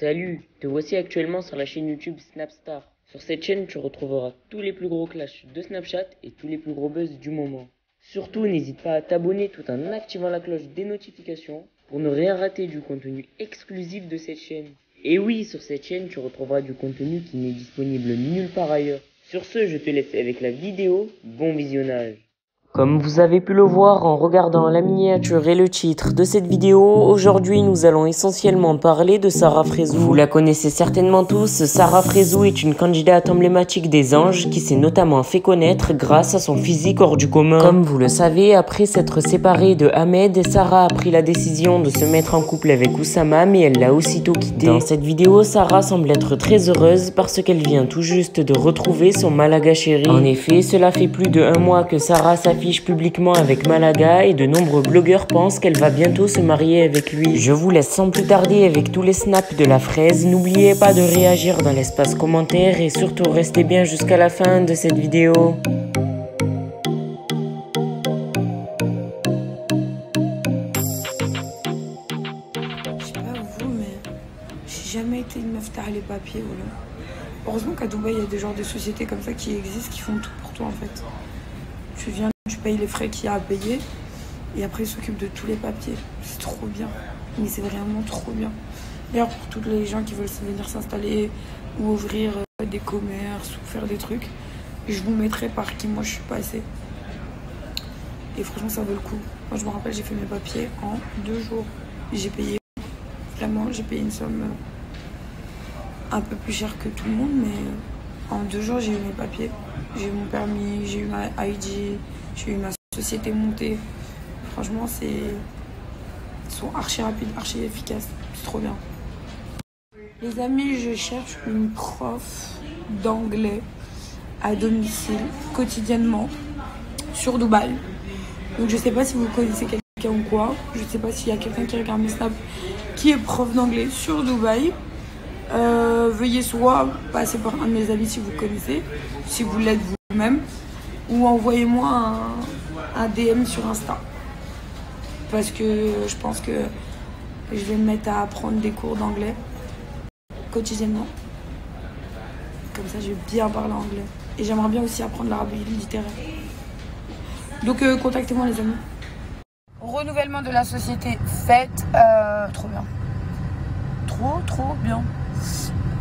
Salut, te voici actuellement sur la chaîne YouTube Snapstar. Sur cette chaîne, tu retrouveras tous les plus gros clashs de Snapchat et tous les plus gros buzz du moment. Surtout, n'hésite pas à t'abonner tout en activant la cloche des notifications pour ne rien rater du contenu exclusif de cette chaîne. Et oui, sur cette chaîne, tu retrouveras du contenu qui n'est disponible nulle part ailleurs. Sur ce, je te laisse avec la vidéo. Bon visionnage. Comme vous avez pu le voir en regardant la miniature et le titre de cette vidéo, aujourd'hui nous allons essentiellement parler de Sarah Frézou. Vous la connaissez certainement tous, Sarah Frézou est une candidate emblématique des anges qui s'est notamment fait connaître grâce à son physique hors du commun. Comme vous le savez, après s'être séparée de Ahmed, Sarah a pris la décision de se mettre en couple avec Oussama, mais elle l'a aussitôt quitté. Dans cette vidéo, Sarah semble être très heureuse parce qu'elle vient tout juste de retrouver son Malaga chéri. En effet, cela fait plus de 1 mois que Sarah s'affiche publiquement avec Malaga et de nombreux blogueurs pensent qu'elle va bientôt se marier avec lui. Je vous laisse sans plus tarder avec tous les snaps de la fraise. N'oubliez pas de réagir dans l'espace commentaire et surtout restez bien jusqu'à la fin de cette vidéo. Je sais pas vous, mais j'ai jamais été une meuf tard les papiers, voilà. Heureusement qu'à Dubaï, il y a des genres de sociétés comme ça qui existent, qui font tout pour toi en fait. Tu viens, tu payes les frais qu'il y a à payer et après ils s'occupent de tous les papiers. C'est trop bien, mais c'est vraiment trop bien. D'ailleurs, pour tous les gens qui veulent venir s'installer ou ouvrir des commerces ou faire des trucs, je vous mettrai par qui moi je suis passée. Et franchement, ça vaut le coup. Moi, je me rappelle, j'ai fait mes papiers en 2 jours. J'ai payé, vraiment, j'ai payé une somme un peu plus chère que tout le monde, mais en 2 jours, j'ai eu mes papiers. J'ai eu mon permis, j'ai eu ma ID, j'ai eu ma société montée. Franchement, ils sont archi rapides, archi efficaces. C'est trop bien. Les amis, je cherche une prof d'anglais à domicile, quotidiennement, sur Dubaï. Donc je sais pas si vous connaissez quelqu'un ou quoi. Je sais pas s'il y a quelqu'un qui regarde mes snaps qui est prof d'anglais sur Dubaï. Veuillez soit passer par un de mes amis si vous connaissez, si vous l'êtes vous-même, ou envoyez-moi un DM sur Insta. Parce que je pense que je vais me mettre à apprendre des cours d'anglais quotidiennement. Comme ça, je vais bien parler anglais. Et j'aimerais bien aussi apprendre l'arabe littéraire. Donc contactez-moi les amis. Renouvellement de la société faite. Trop bien. Trop bien.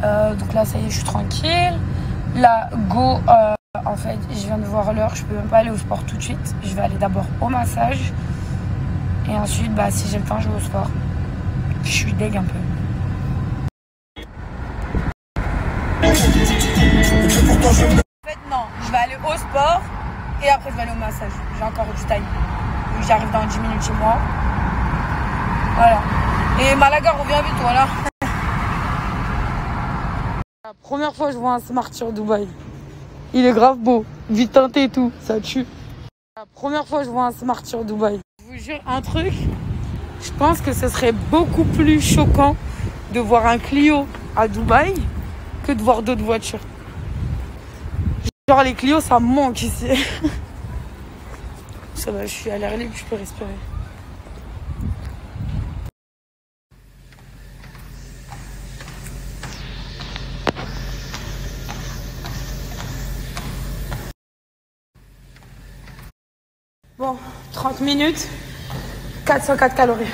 Donc là, ça y est, je suis tranquille. Là, go. En fait, je viens de voir l'heure. Je peux même pas aller au sport tout de suite. Je vais aller d'abord au massage. Et ensuite, bah, si j'ai le temps, je vais au sport. Je suis deg un peu. En fait, non. Je vais aller au sport. Et après, je vais aller au massage. J'ai encore du time. Donc, j'arrive dans 10 minutes chez moi. Voilà. Et Malaga revient vite, voilà. La première fois que je vois un smart sur Dubaï. Il est grave beau. Vite teinté et tout. Ça tue. La première fois que je vois un smart sur Dubaï. Je vous jure un truc. Je pense que ce serait beaucoup plus choquant de voir un Clio à Dubaï que de voir d'autres voitures. Genre les Clio, ça me manque ici. Ça va, je suis à l'air libre, je peux respirer. Bon, 30 minutes, 404 calories.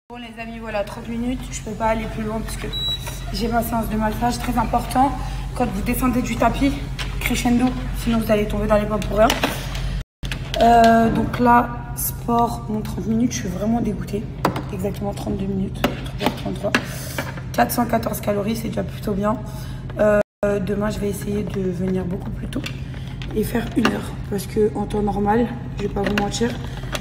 Bon les amis, voilà 30 minutes, je peux pas aller plus loin parce que j'ai ma séance de massage, très important. Quand vous descendez du tapis, crescendo, sinon vous allez tomber dans les pommes pour rien. Donc là, sport, bon 30 minutes, je suis vraiment dégoûtée. Exactement 32 minutes, 33. 414 calories, c'est déjà plutôt bien. Demain, je vais essayer de venir beaucoup plus tôt et faire 1 heure. Parce que en temps normal, je vais pas vous mentir,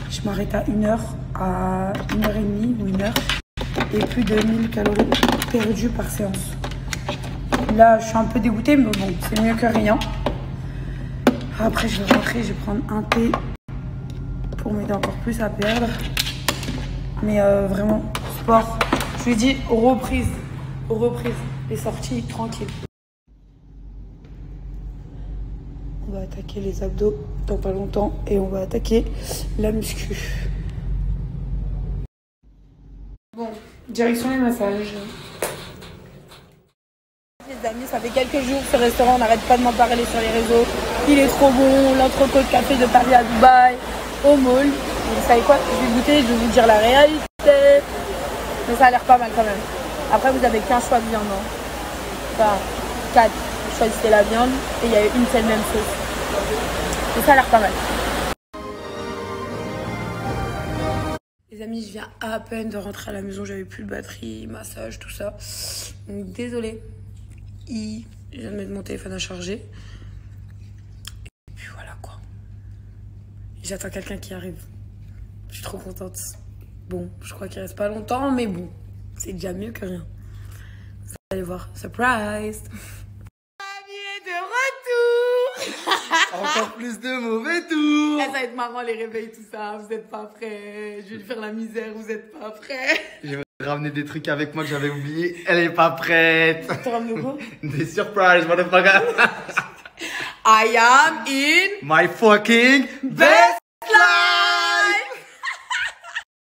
je m'arrête à 1 heure, à 1h30 ou 1 heure. Et plus de 1000 calories perdues par séance. Là, je suis un peu dégoûtée, mais bon, c'est mieux que rien. Après, je vais rentrer, je vais prendre un thé pour m'aider encore plus à perdre. Mais vraiment, sport. Je lui ai dit reprise. Les sorties tranquilles. On va attaquer les abdos dans pas longtemps et on va attaquer la muscu. Bon, direction les massages. Les amis, ça fait quelques jours ce restaurant, on n'arrête pas de m'en parler sur les réseaux. Il est trop bon, l'entrecôte café de Paris à Dubaï, au mall. Et vous savez quoi, je vais goûter, je vais vous dire la réalité. Mais ça a l'air pas mal quand même. Après, vous avez qu'un choix de viande. Hein. Enfin, 4. Vous choisissez la viande et il y a une seule même sauce. Mais ça a l'air pas mal. Les amis, je viens à peine de rentrer à la maison. J'avais plus de batterie, massage, tout ça. Donc, désolée. Je viens de mettre mon téléphone à charger. Et puis voilà quoi. J'attends quelqu'un qui arrive. Je suis trop contente. Bon, je crois qu'il reste pas longtemps, mais bon. C'est déjà mieux que rien. Vous allez voir. Surprise! De retour. Encore plus de mauvais tours. Ça va être marrant les réveils, tout ça. Vous êtes pas prêts. Je vais faire la misère, vous êtes pas prêts. Je vais ramener des trucs avec moi que j'avais oublié. Elle est pas prête. Tu ramené quoi? Des surprises, motherfucker. I am in My fucking best life.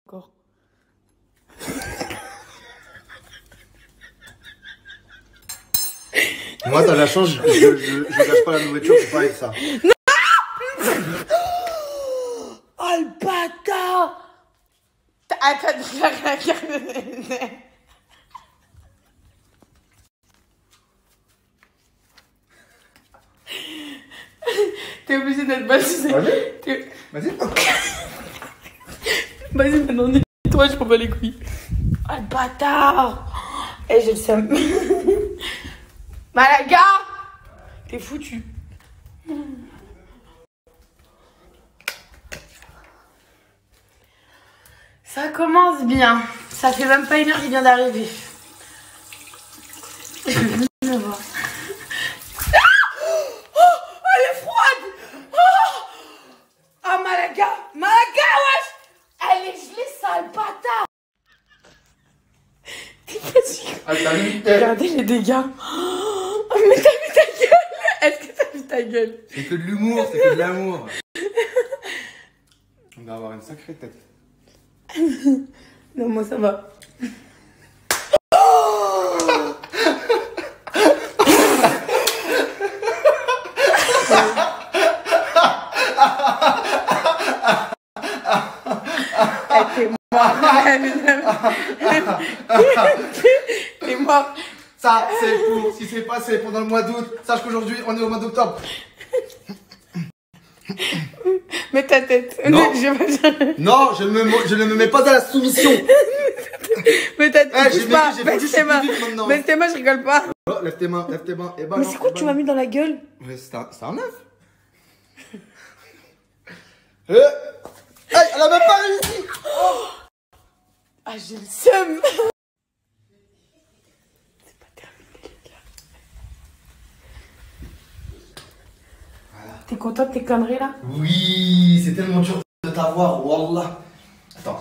Encore. Moi, t'as la chance, je gâche pas la nourriture, c'est pas avec ça. Oh le bâtard! Attends, t'es obligé d'être baptisé. Vas-y. Vas-y. Vas-y, maintenant, nettoie, je prends pas les couilles. Oh le bâtard! Eh, j'ai le seum. Malaga! T'es foutu. Ça commence bien. Ça fait même pas une heure qu'il vient d'arriver. Je vais venir le voir. Oh, elle est froide! Oh, Malaga! Malaga, wesh! Elle est gelée, sale bâtard! T'es pas sûr? Ah, t'as vu? Regardez les dégâts. Oh, mais t'as vu ta gueule? Est-ce que t'as vu ta gueule? C'est que de l'humour, c'est que de l'amour. On va avoir une sacrée tête. Non, moi ça va. T'es mort. T'es mort. Ça, c'est pour, si c'est passé pendant le mois d'août, sache qu'aujourd'hui, on est au mois d'octobre. Mets ta tête. Non. Non, je ne me mets pas à la soumission. Mets ta tête. J'ai Bouge pas. vécu, Baisse tes mains. maintenant. Baisse tes mains, je rigole pas. Oh, lève tes mains, lève tes mains. Eh ben Mais non, c'est quoi eh que ben tu m'as non. mis dans la gueule? Ouais, c'est un œuf. Aïe, elle a même pas réussi. Oh. Ah, j'ai le seum. C'est pas terminé, les gars. Voilà. T'es content de tes conneries là? Oui, c'est tellement dur de t'avoir, wallah. Attends.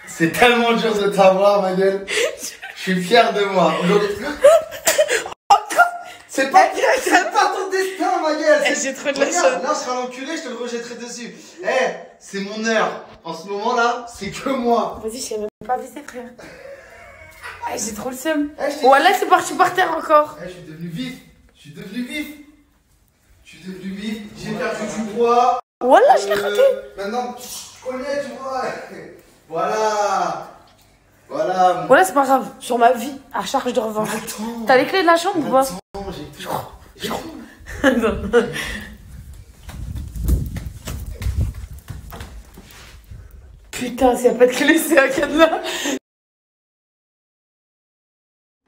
C'est tellement dur de t'avoir, ma gueule. Je suis fier de moi. Aujourd'hui. C'est pas ton destin, ma gueule. J'ai trop de la Regarde, chance. là, je serai l'enculé, je te le rejetterai dessus. C'est mon heure. En ce moment-là, c'est que moi. Vas-y, je sais même pas visser, frère. J'ai trop le seum. Je t'ai- Voilà, c'est parti par terre encore. Je suis devenu vif. Je suis devenu vif. J'ai perdu du poids. Voilà, je l'ai raté. Maintenant, je connais, tu vois. Voilà. Voilà. Voilà, c'est pas grave. Sur ma vie, à charge de revanche. Attends. T'as les clés de la chambre ou pas? Attends, j'ai tout. Putain, s'il n'y a pas de clé, c'est un cadenas.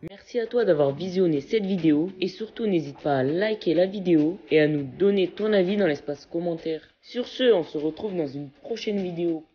Merci à toi d'avoir visionné cette vidéo et surtout n'hésite pas à liker la vidéo et à nous donner ton avis dans l'espace commentaire. Sur ce, on se retrouve dans une prochaine vidéo.